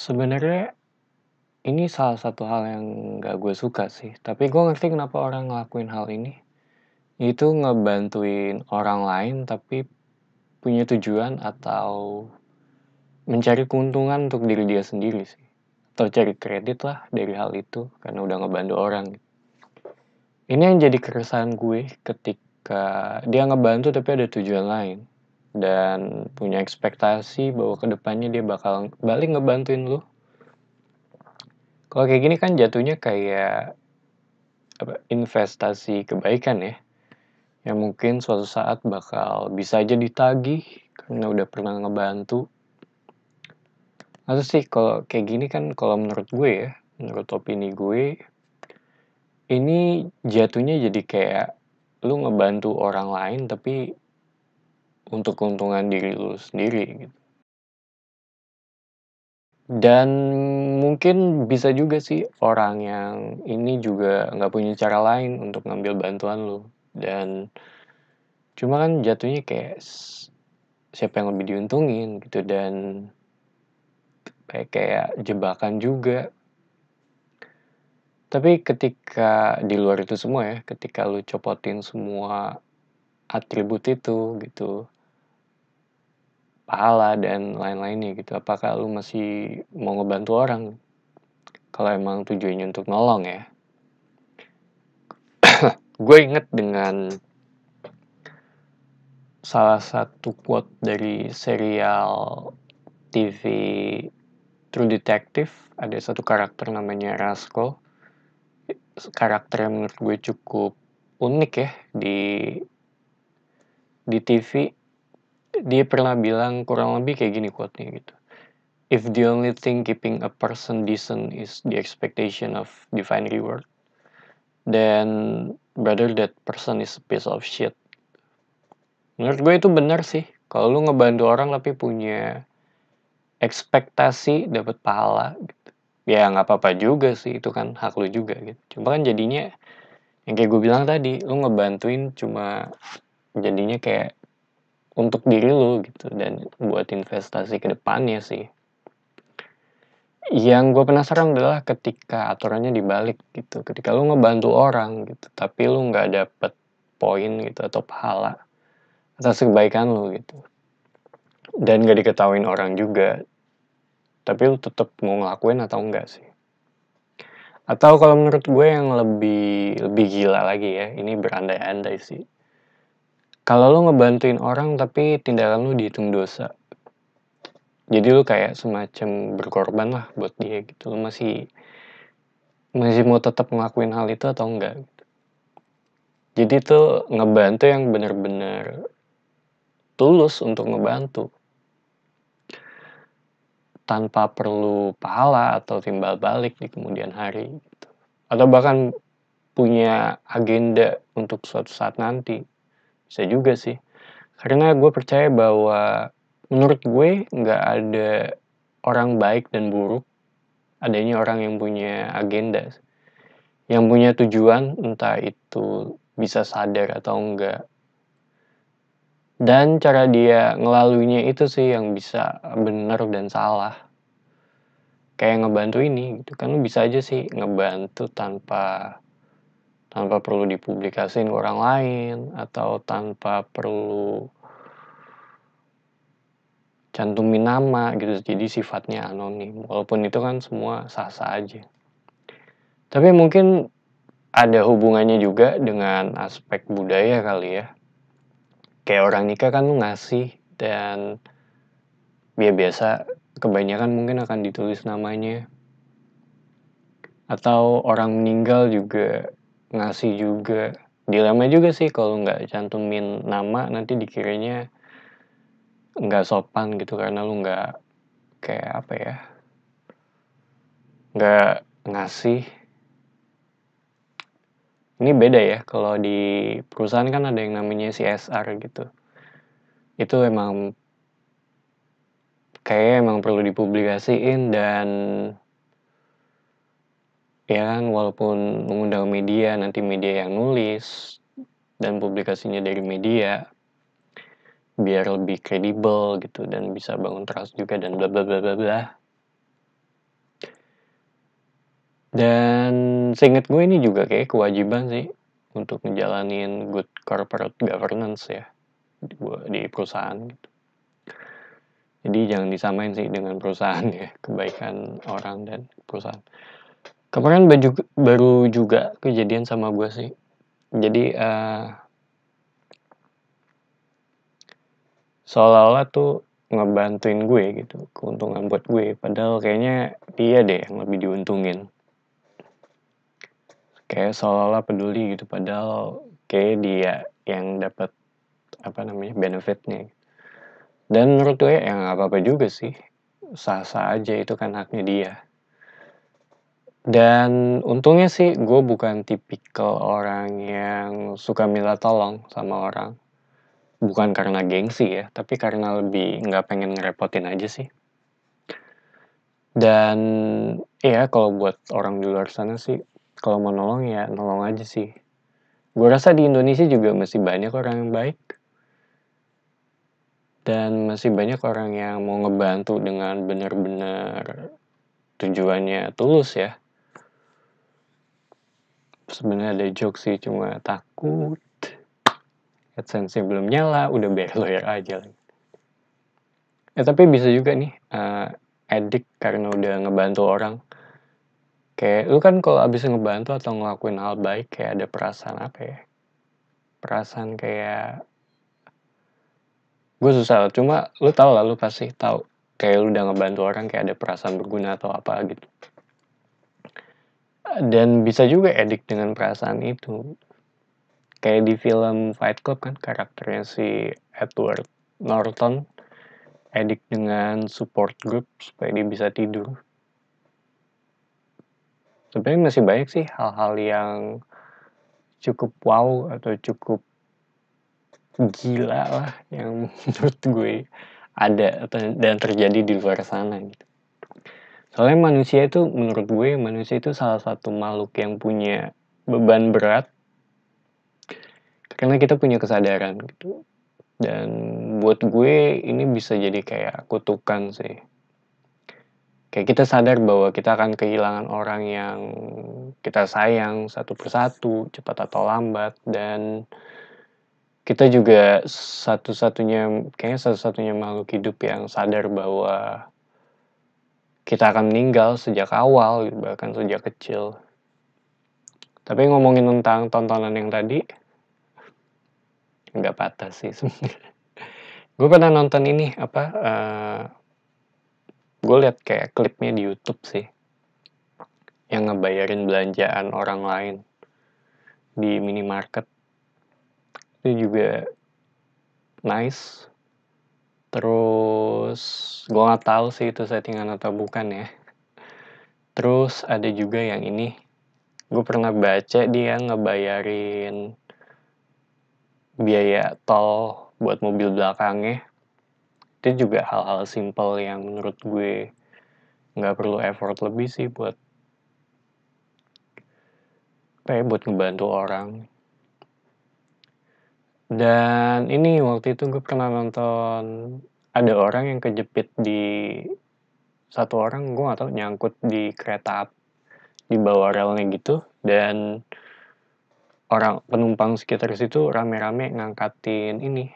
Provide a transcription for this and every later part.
Sebenarnya ini salah satu hal yang nggak gue suka sih, tapi gue ngerti kenapa orang ngelakuin hal ini. Itu ngebantuin orang lain tapi punya tujuan atau mencari keuntungan untuk diri dia sendiri sih. Atau cari kredit lah dari hal itu karena udah ngebantu orang. Ini yang jadi keresahan gue ketika dia ngebantu tapi ada tujuan lain. Dan punya ekspektasi bahwa kedepannya dia bakal balik ngebantuin lu. Kalau kayak gini kan jatuhnya kayak investasi kebaikan ya, yang mungkin suatu saat bakal bisa aja ditagih karena udah pernah ngebantu. Atau sih kalau kayak gini kan kalau menurut gue ya, menurut opini gue, ini jatuhnya jadi kayak lu ngebantu orang lain tapi untuk keuntungan diri lu sendiri gitu. Dan mungkin bisa juga sih orang yang ini juga nggak punya cara lain untuk ngambil bantuan lu. Dan cuma kan jatuhnya kayak siapa yang lebih diuntungin gitu, dan kayak jebakan juga. Tapi ketika di luar itu semua ya, ketika lu copotin semua atribut itu gitu, pahala dan lain-lainnya gitu, apakah lu masih mau ngebantu orang? Kalau emang tujuannya untuk nolong ya. Gue inget dengan salah satu quote dari serial TV True Detective. Ada satu karakter namanya Rasco. Karakter yang menurut gue cukup unik ya di TV. Dia pernah bilang kurang lebih kayak gini quote-nya gitu. If the only thing keeping a person decent is the expectation of divine reward, then brother that person is a piece of shit. Menurut gue itu benar sih. Kalau lu ngebantu orang tapi punya ekspektasi dapat pahala gitu, ya nggak apa-apa juga sih, itu kan hak lu juga gitu. Cuma kan jadinya yang kayak gue bilang tadi, lu ngebantuin cuma jadinya kayak untuk diri lu gitu dan buat investasi ke depannya sih. Yang gue penasaran adalah ketika aturannya dibalik gitu, ketika lu ngebantu orang gitu tapi lu nggak dapet poin gitu atau pahala atas kebaikan lu gitu, dan gak diketahuin orang juga, tapi lu tetap mau ngelakuin atau enggak sih. Atau kalau menurut gue yang lebih gila lagi ya, ini berandai-andai sih. Kalau lu ngebantuin orang tapi tindakan lu dihitung dosa. Jadi lu kayak semacam berkorban lah buat dia gitu. Lu masih mau tetap ngelakuin hal itu atau enggak gitu. Jadi tuh ngebantu yang bener-bener tulus untuk ngebantu, tanpa perlu pahala atau timbal balik di kemudian hari gitu. Atau bahkan punya agenda untuk suatu saat nanti. Bisa juga sih. Karena gue percaya bahwa menurut gue nggak ada orang baik dan buruk. Adanya orang yang punya agenda. Yang punya tujuan, entah itu bisa sadar atau enggak. Dan cara dia ngelaluinya itu sih yang bisa benar dan salah. Kayak ngebantu ini gitu kan, lu bisa aja sih ngebantu tanpa perlu dipublikasiin ke orang lain atau tanpa perlu cantumin nama gitu, jadi sifatnya anonim. Walaupun itu kan semua sah-sah aja. Tapi mungkin ada hubungannya juga dengan aspek budaya kali ya. Kayak orang nikah kan lu ngasih, dan biasa kebanyakan mungkin akan ditulis namanya. Atau orang meninggal juga ngasih juga. Dilema juga sih kalau nggak cantumin nama, nanti dikiranya nggak sopan gitu karena lu nggak kayak apa ya, nggak ngasih. Ini beda ya, kalau di perusahaan kan ada yang namanya CSR gitu. Itu emang kayaknya emang perlu dipublikasiin, dan ya kan walaupun mengundang media, nanti media yang nulis dan publikasinya dari media biar lebih kredibel gitu dan bisa bangun trust juga dan bla bla bla bla bla. Dan seinget gue ini juga kayak kewajiban sih untuk ngejalanin good corporate governance ya di perusahaan gitu. Jadi jangan disamain sih dengan perusahaan ya, kebaikan orang dan perusahaan. Kemarin baru juga kejadian sama gue sih. Jadi seolah-olah tuh ngebantuin gue gitu, keuntungan buat gue. Padahal kayaknya dia deh yang lebih diuntungin. Kayak seolah-olah peduli gitu, padahal kayak dia yang dapat benefitnya. Dan menurut gue ya nggak apa-apa juga sih, sah-sah aja, itu kan haknya dia. Dan untungnya sih gue bukan tipikal orang yang suka minta tolong sama orang. Bukan karena gengsi ya, tapi karena lebih nggak pengen ngerepotin aja sih. Dan ya kalau buat orang di luar sana sih, kalau mau nolong ya nolong aja sih. Gue rasa di Indonesia juga masih banyak orang yang baik. Dan masih banyak orang yang mau ngebantu dengan benar-benar tujuannya tulus ya. Sebenarnya ada joke sih, cuma takut AdSense-nya belum nyala, udah bayar lawyer aja lagi. Tapi bisa juga nih, addict karena udah ngebantu orang. Kayak lu kan kalau abis ngebantu atau ngelakuin hal baik, kayak ada perasaan apa ya? Perasaan kayak, gue susah, cuma lu tau lah, lu pasti tahu. Kayak lu udah ngebantu orang, kayak ada perasaan berguna atau apa gitu. Dan bisa juga addict dengan perasaan itu. Kayak di film Fight Club kan, karakternya si Edward Norton addict dengan support group supaya dia bisa tidur. Sebenarnya masih banyak sih hal-hal yang cukup wow atau cukup gila lah yang menurut gue ada dan terjadi di luar sana gitu. Soalnya manusia itu salah satu makhluk yang punya beban berat karena kita punya kesadaran gitu. Dan buat gue ini bisa jadi kayak kutukan sih. Kayak kita sadar bahwa kita akan kehilangan orang yang kita sayang satu persatu, cepat atau lambat. Dan kita juga satu-satunya makhluk hidup yang sadar bahwa kita akan meninggal sejak awal, bahkan sejak kecil. Tapi ngomongin tentang tontonan yang tadi, nggak patah sih sebenarnya. Gue pernah nonton ini, gue liat kayak klipnya di YouTube sih, yang ngebayarin belanjaan orang lain di minimarket. Itu juga nice. Terus gue nggak tahu sih itu settingan atau bukan ya. Terus ada juga yang ini, gue pernah baca dia ngebayarin biaya tol buat mobil belakangnya. Itu juga hal-hal simple yang menurut gue nggak perlu effort lebih sih buat ngebantu orang. Dan ini waktu itu gue pernah nonton, ada orang yang kejepit satu orang, gue gak tahu, nyangkut di kereta di bawah relnya gitu. Dan orang penumpang sekitar situ rame-rame ngangkatin, gue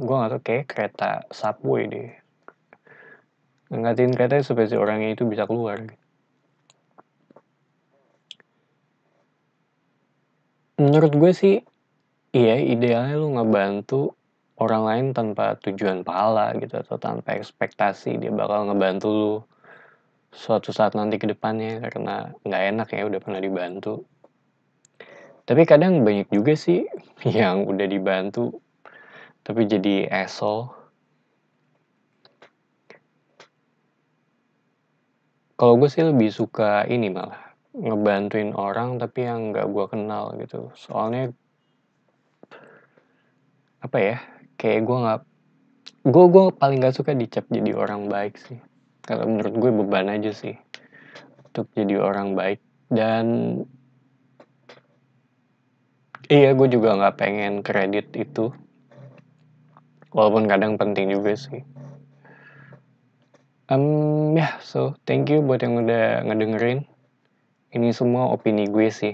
gak tahu, kayak kereta subway deh. Ngangkatin kereta supaya si orangnya itu bisa keluar. Menurut gue sih, iya, idealnya lu ngebantu orang lain tanpa tujuan pahala gitu, atau tanpa ekspektasi dia bakal ngebantu lu suatu saat nanti ke depannya, karena nggak enak ya udah pernah dibantu. Tapi kadang banyak juga sih yang udah dibantu tapi jadi asshole. Kalau gue sih lebih suka ini, malah ngebantuin orang tapi yang nggak gue kenal gitu. Soalnya apa ya, kayak gue paling nggak suka dicap jadi orang baik sih. Kalau menurut gue beban aja sih untuk jadi orang baik. Dan iya, gue juga nggak pengen kredit itu, walaupun kadang penting juga sih. So thank you buat yang udah ngedengerin. Ini semua opini gue sih.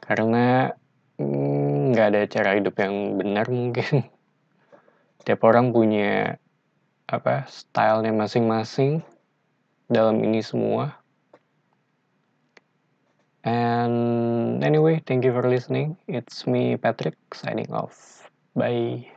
Karena nggak ada cara hidup yang benar mungkin. Tiap orang punya stylenya masing-masing dalam ini semua. And anyway, thank you for listening. It's me, Patrick, signing off. Bye.